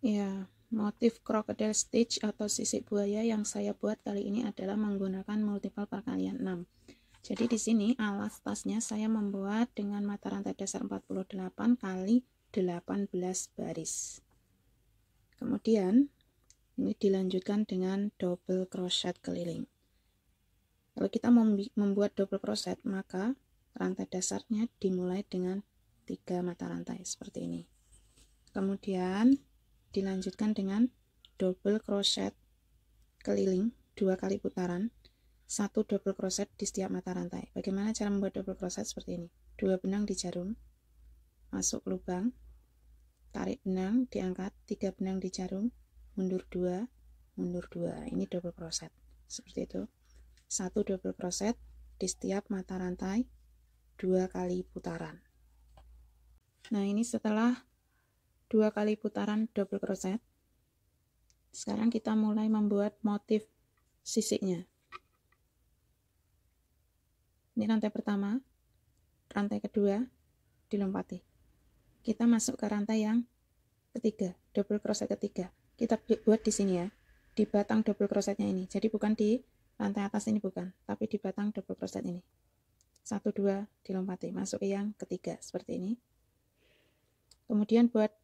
Ya, motif crocodile stitch atau sisik buaya yang saya buat kali ini adalah menggunakan multiple perkalian 6. Jadi di sini alas tasnya saya membuat dengan mata rantai dasar 48 kali 18 baris. Kemudian ini dilanjutkan dengan double crochet keliling. Kalau kita membuat double crochet, maka rantai dasarnya dimulai dengan 3 mata rantai seperti ini. Kemudian dilanjutkan dengan double crochet keliling 2 kali putaran, 1 double crochet di setiap mata rantai. Bagaimana cara membuat double crochet? Seperti ini. 2 benang di jarum, masuk lubang, tarik benang, diangkat, 3 benang di jarum, mundur 2, mundur 2. Ini double crochet. Seperti itu. 1 double crochet di setiap mata rantai, 2 kali putaran. Nah, ini setelah 2 kali putaran double crochet, sekarang kita mulai membuat motif sisiknya. Ini rantai pertama, rantai kedua dilompati. Kita masuk ke rantai yang ketiga, double crochet ketiga. Kita buat di sini ya, di batang double crochetnya ini. Jadi bukan di rantai atas ini, bukan, tapi di batang double crochet ini. 1 2 dilompati, masuk ke yang ketiga seperti ini. Kemudian buat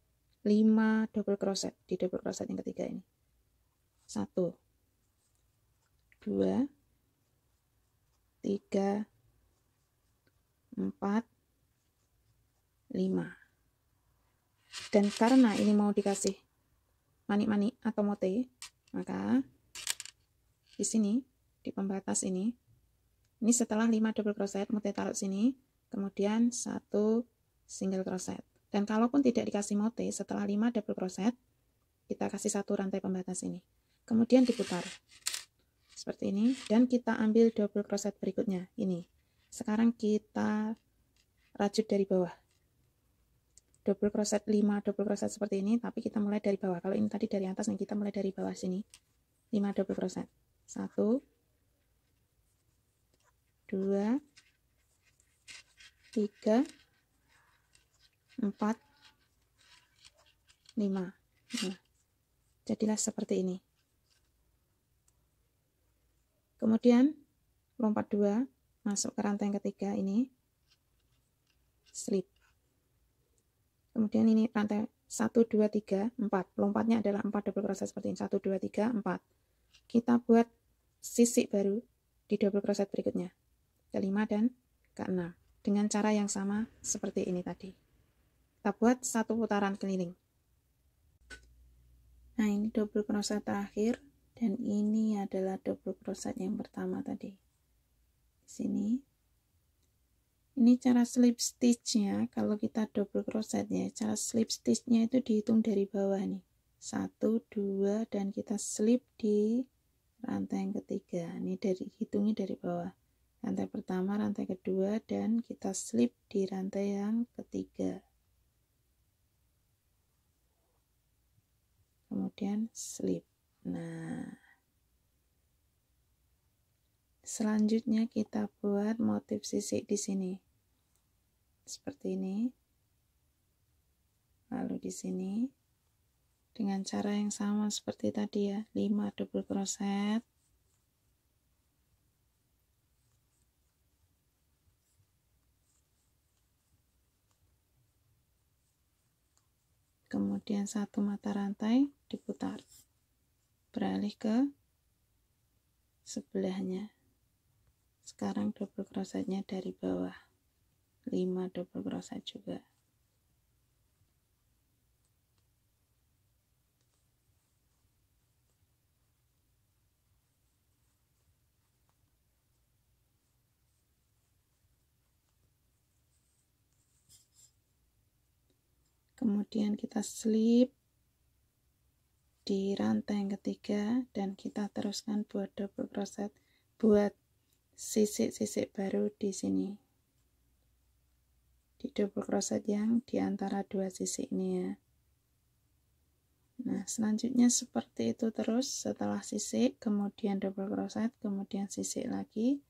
5 double crochet di double crochet yang ketiga ini. 1 2 3 4 5. Dan karena ini mau dikasih manik-manik atau motif, maka di sini di pembatas ini setelah 5 double crochet motif taruh sini, kemudian 1 single crochet. Dan kalaupun tidak dikasih motif, setelah 5 double crochet kita kasih 1 rantai pembatas ini, kemudian diputar seperti ini, dan kita ambil double crochet berikutnya ini. Sekarang kita rajut dari bawah, double crochet 5 double crochet seperti ini, tapi kita mulai dari bawah. Kalau ini tadi dari atas, nih kita mulai dari bawah sini, 5 double crochet, 1 2 3 4 5. Nah, jadilah seperti ini. Kemudian lompat 2, masuk ke rantai yang ketiga ini, slip. Kemudian ini rantai 1 2 3 4, lompatnya adalah 4 double crochet seperti ini, 1 2 3 4. Kita buat sisik baru di double crochet berikutnya, ke-5 dan ke-6, dengan cara yang sama seperti ini tadi. Kita buat 1 putaran keliling. Nah, ini double crochet terakhir, dan ini adalah double crochet yang pertama tadi. Di sini ini cara slip stitchnya. Kalau kita double crochet ya, cara slip stitchnya itu dihitung dari bawah nih, 1 2, dan kita slip di rantai yang ketiga. Ini hitungnya dari bawah, rantai pertama, rantai kedua, dan kita slip di rantai yang ketiga, kemudian slip. Nah, selanjutnya kita buat motif sisik di sini seperti ini. Lalu di sini dengan cara yang sama seperti tadi ya, 5 double crochet, kemudian 1 mata rantai diputar, beralih ke sebelahnya. Sekarang double crochetnya dari bawah, 5 double crochet juga. Kemudian kita slip di rantai yang ketiga, dan kita teruskan buat double crochet, buat sisik-sisik baru di sini, di double crochet yang di antara 2 sisik ini ya. Nah, selanjutnya seperti itu terus, setelah sisik kemudian double crochet, kemudian sisik lagi,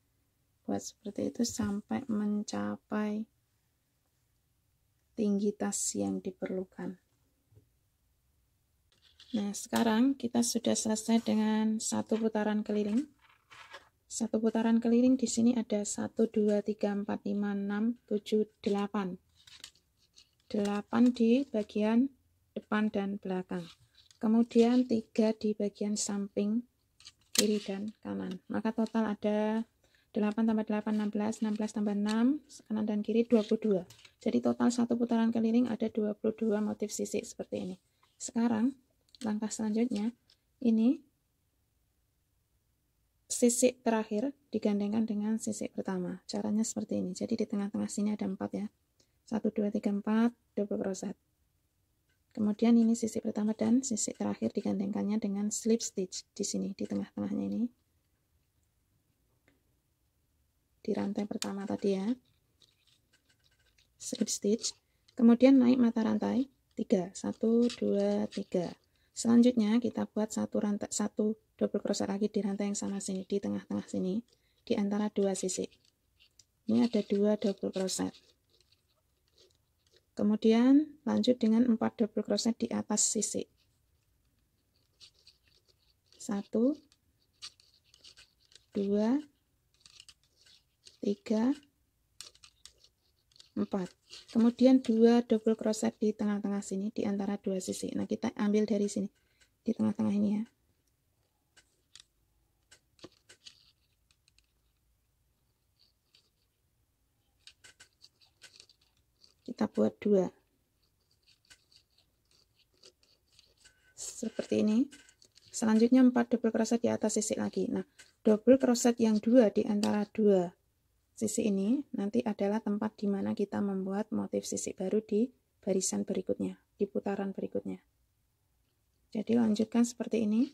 buat seperti itu sampai mencapai tinggi tas yang diperlukan. Nah, sekarang kita sudah selesai dengan satu putaran keliling. Satu putaran keliling di sini ada 1, 2, 3, 4, 5, 6, 7, 8. 8 di bagian depan dan belakang. Kemudian 3 di bagian samping kiri dan kanan. Maka total ada 8 tambah 8, 16, 16 tambah 6, kanan dan kiri 22. Jadi total satu putaran keliling ada 22 motif sisik seperti ini. Sekarang langkah selanjutnya, ini sisik terakhir digandengkan dengan sisik pertama. Caranya seperti ini. Jadi di tengah-tengah sini ada 4 ya. 1, 2, 3, 4, double crochet. Kemudian ini sisik pertama dan sisik terakhir digandengkannya dengan slip stitch di sini, di tengah-tengahnya ini. Di rantai pertama tadi ya. Slip stitch. Kemudian naik mata rantai 3. 1, 2, 3. Selanjutnya kita buat satu double crochet lagi di rantai yang sama sini, di tengah-tengah sini, di antara dua sisik. Ini ada 2 double crochet. Kemudian lanjut dengan 4 double crochet di atas sisik. 1, 2, 3, 4. Kemudian 2 double crochet di tengah-tengah sini di antara dua sisi. Nah, kita ambil dari sini di tengah-tengah ini ya. Kita buat 2. Seperti ini. Selanjutnya 4 double crochet di atas sisi lagi. Nah, double crochet yang 2 di antara dua sisi ini nanti adalah tempat di mana kita membuat motif sisik baru di barisan berikutnya, di putaran berikutnya. Jadi lanjutkan seperti ini.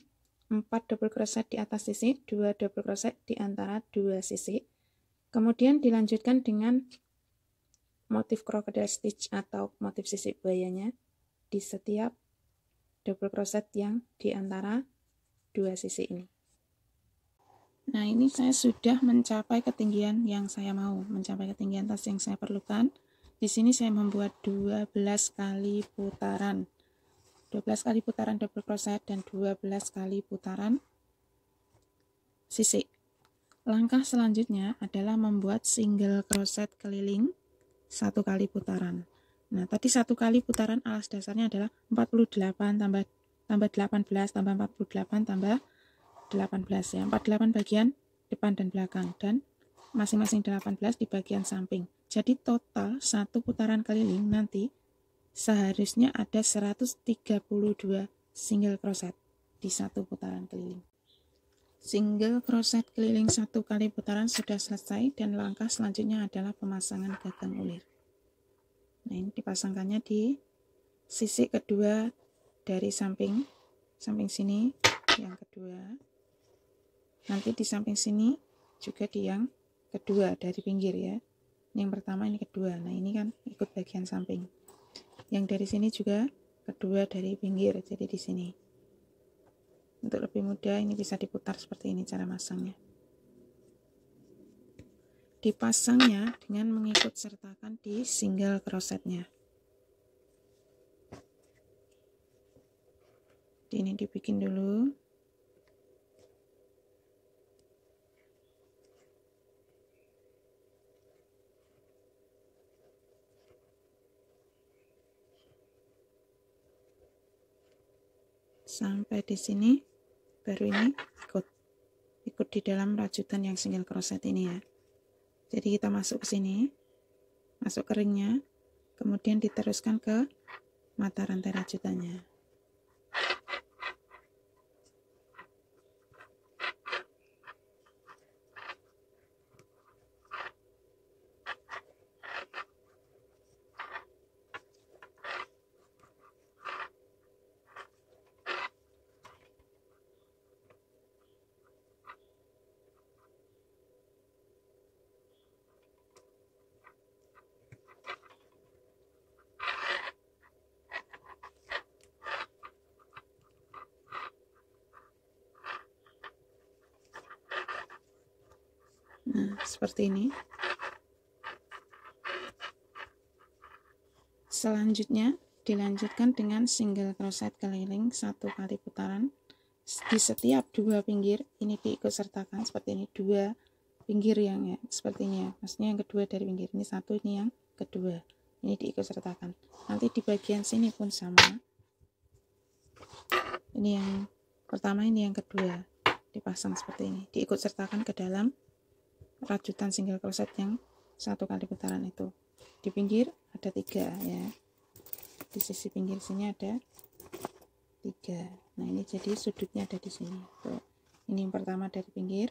4 double crochet di atas sisi, 2 double crochet di antara dua sisi. Kemudian dilanjutkan dengan motif crocodile stitch atau motif sisik buayanya di setiap double crochet yang di antara dua sisi ini. Nah, ini saya sudah mencapai ketinggian yang saya mau, mencapai ketinggian tas yang saya perlukan. Di sini saya membuat 12 kali putaran. 12 kali putaran double crochet dan 12 kali putaran sisik. Langkah selanjutnya adalah membuat single crochet keliling 1 kali putaran. Nah, tadi 1 kali putaran alas dasarnya adalah 48 tambah 18 tambah 48 tambah 18 ya. 48 bagian depan dan belakang dan masing-masing 18 di bagian samping. Jadi total satu putaran keliling nanti seharusnya ada 132 single crochet di satu putaran keliling. Single crochet keliling 1 kali putaran sudah selesai dan langkah selanjutnya adalah pemasangan gagang ulir. Nah, ini dipasangkannya di sisi kedua dari samping sini yang kedua. Nanti di samping sini juga di yang kedua dari pinggir ya. Ini yang pertama, ini kedua. Nah, ini kan ikut bagian samping. Yang dari sini juga kedua dari pinggir. Jadi di sini. Untuk lebih mudah ini bisa diputar seperti ini cara masangnya. Dipasangnya dengan mengikut sertakan di single crochetnya. Ini dibikin dulu. Sampai di sini baru ini ikut di dalam rajutan yang single crochet ini ya. Jadi kita masuk ke sini, masuk ke ringnya, kemudian diteruskan ke mata rantai rajutannya. Nah, seperti ini. Selanjutnya dilanjutkan dengan single crochet keliling 1 kali putaran di setiap 2 pinggir. Ini diikut sertakan seperti ini, 2 pinggir yang ya seperti ini ya, maksudnya yang kedua dari pinggir, ini 1, ini yang kedua, ini diikut sertakan. Nanti di bagian sini pun sama, ini yang pertama, ini yang kedua, dipasang seperti ini, diikut sertakan ke dalam rajutan single crochet yang 1 kali putaran itu. Di pinggir ada 3 ya, di sisi pinggir sini ada 3. Nah ini jadi sudutnya ada di sini tuh. Ini yang pertama dari pinggir,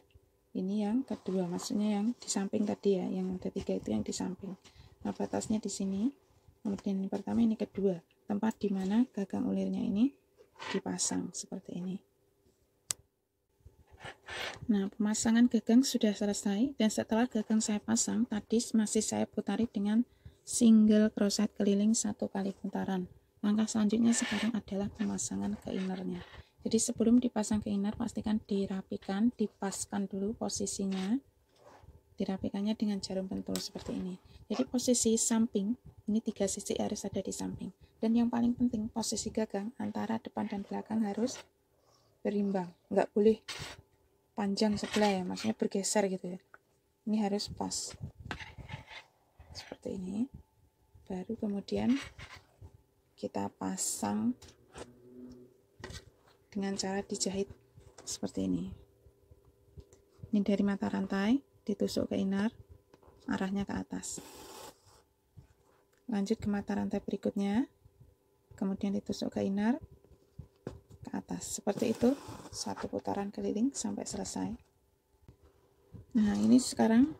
ini yang kedua, maksudnya yang di samping tadi ya, yang ada 3 itu yang di samping. Nah batasnya di sini, kemudian ini pertama, ini kedua, tempat dimana gagang ulirnya ini dipasang seperti ini. Nah pemasangan gagang sudah selesai, dan setelah gagang saya pasang tadi masih saya putari dengan single crochet keliling 1 kali putaran. Langkah selanjutnya sekarang adalah pemasangan ke innernya. Jadi sebelum dipasang ke inner, pastikan dirapikan, dipaskan dulu posisinya. Dirapikannya dengan jarum pentul seperti ini. Jadi posisi samping, ini 3 sisi harus ada di samping. Dan yang paling penting, posisi gagang antara depan dan belakang harus berimbang. Nggak boleh panjang sebelah ya, maksudnya bergeser gitu ya. Ini harus pas. Seperti ini. Baru kemudian kita pasang dengan cara dijahit seperti ini. Ini dari mata rantai ditusuk ke inner, arahnya ke atas. Lanjut ke mata rantai berikutnya, kemudian ditusuk ke inner, ke atas. Seperti itu 1 putaran keliling sampai selesai. Nah ini sekarang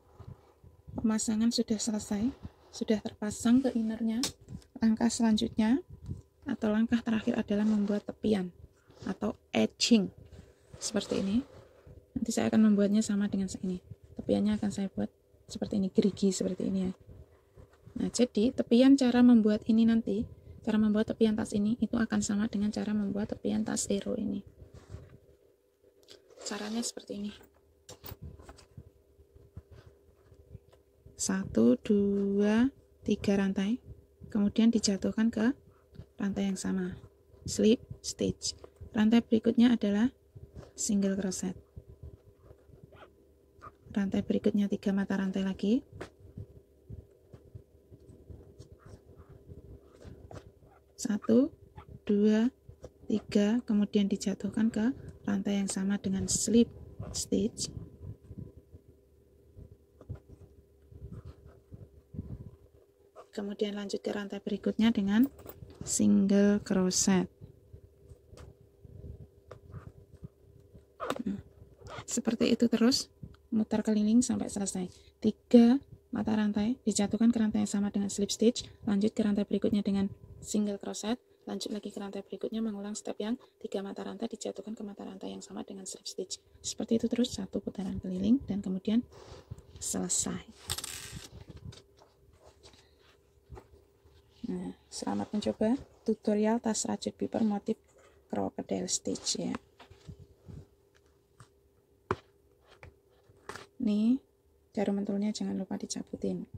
pemasangan sudah selesai, sudah terpasang ke innernya. Langkah selanjutnya atau langkah terakhir adalah membuat tepian atau edging seperti ini. Nanti saya akan membuatnya sama dengan ini. Tepiannya akan saya buat seperti ini, gerigi seperti ini ya. Nah jadi tepian, cara membuat ini nanti, cara membuat tepian tas ini itu akan sama dengan cara membuat tepian tas hero ini. Caranya seperti ini. 1, 2, 3 rantai, kemudian dijatuhkan ke rantai yang sama, slip stitch. Rantai berikutnya adalah single crochet. Rantai berikutnya 3 mata rantai lagi. Satu, 2, 3, kemudian dijatuhkan ke rantai yang sama dengan slip stitch. Kemudian lanjut ke rantai berikutnya dengan single crochet. Seperti itu terus, mutar keliling sampai selesai. 3 mata rantai dijatuhkan ke rantai yang sama dengan slip stitch, lanjut ke rantai berikutnya dengan single crochet, lanjut lagi ke rantai berikutnya mengulang step yang 3 mata rantai dijatuhkan ke mata rantai yang sama dengan slip stitch. Seperti itu terus 1 putaran keliling dan kemudian selesai. Nah, selamat mencoba tutorial tas rajut piper motif crocodile stitch ya. Nih, jarum pentulnya jangan lupa dicabutin.